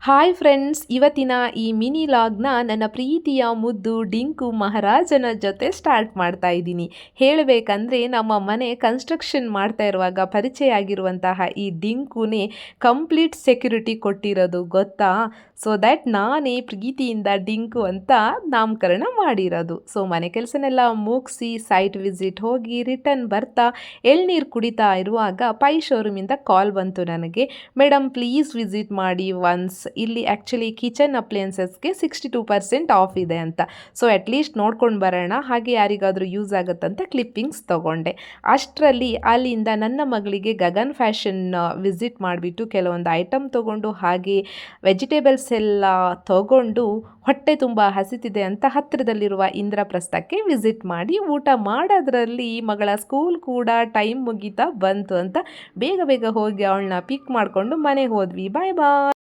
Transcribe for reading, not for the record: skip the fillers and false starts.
Hi friends, ಇವತ್ತಿನ ಈ mini ಲಾಗ್ನ ನನ್ನ ಪ್ರೀತಿಯ ಮುದ್ದು ಡಿಂಕು ಮಹಾರಾಜನ ಜೊತೆ ಸ್ಟಾರ್ಟ್ ಮಾಡ್ತಾ ಇದ್ದೀನಿ. ಹೇಳಬೇಕಂದ್ರೆ ನಮ್ಮ ಮನೆ ಕನ್ಸ್ಟ್ರಕ್ಷನ್ ಮಾಡ್ತಾ ಇರುವಾಗ ಪರಿಚಯ ಆಗಿರುವಂತಹ ಈ ಡಿಂಕುನೇ ಕಂಪ್ಲೀಟ್ ಸೆಕ್ಯೂರಿಟಿ ಕೊಟ್ಟಿರೋದು ಗೊತ್ತಾ. ಸೊ ದ್ಯಾಟ್ ನಾನೇ ಪ್ರೀತಿಯಿಂದ ಡಿಂಕು ಅಂತ ನಾಮಕರಣ ಮಾಡಿರೋದು. ಸೊ ಮನೆ ಕೆಲಸನೆಲ್ಲ ಮುಗಿಸಿ ಸೈಟ್ ವಿಸಿಟ್ ಹೋಗಿ ರಿಟರ್ನ್ ಬರ್ತಾ ಎಳ್ನೀರು ಕುಡಿತಾ ಇರುವಾಗ ಪೈ ಶೋರೂಮಿಂದ ಕಾಲ್ ಬಂತು ನನಗೆ. ಮೇಡಮ್ ಪ್ಲೀಸ್ ವಿಸಿಟ್ ಮಾಡಿ ಒನ್ಸ್, ಇಲ್ಲಿ ಆ್ಯಕ್ಚುಲಿ ಕಿಚನ್ ಅಪ್ಲಯನ್ಸಸ್ಗೆ 62% ಆಫ್ ಇದೆ ಅಂತ. ಸೊ ಅಟ್ಲೀಸ್ಟ್ ನೋಡ್ಕೊಂಡು ಬರೋಣ, ಹಾಗೆ ಯಾರಿಗಾದರೂ ಯೂಸ್ ಆಗುತ್ತಂತ ಕ್ಲಿಪ್ಪಿಂಗ್ಸ್ ತೊಗೊಂಡೆ. ಅಷ್ಟರಲ್ಲಿ ಅಲ್ಲಿಂದ ನನ್ನ ಮಗಳಿಗೆ ಗಗನ್ ಫ್ಯಾಷನ್ ವಿಸಿಟ್ ಮಾಡಿಬಿಟ್ಟು ಕೆಲವೊಂದು ಐಟಮ್ ತೊಗೊಂಡು ಹಾಗೆ ವೆಜಿಟೇಬಲ್ಸ್ ಎಲ್ಲ ತೊಗೊಂಡು ಹೊಟ್ಟೆ ತುಂಬ ಹಸಿತಿದೆ ಅಂತ ಹತ್ತಿರದಲ್ಲಿರುವ ಇಂದ್ರಪ್ರಸ್ಥಕ್ಕೆ ವಿಸಿಟ್ ಮಾಡಿ ಊಟ ಮಾಡೋದ್ರಲ್ಲಿ ಮಗಳ ಸ್ಕೂಲ್ ಕೂಡ ಟೈಮ್ ಮುಗೀತಾ ಬಂತು ಅಂತ ಬೇಗ ಬೇಗ ಹೋಗಿ ಅವಳನ್ನ ಪಿಕ್ ಮಾಡಿಕೊಂಡು ಮನೆಗೆ ಹೋದ್ವಿ. ಬಾಯ್ ಬಾಯ್.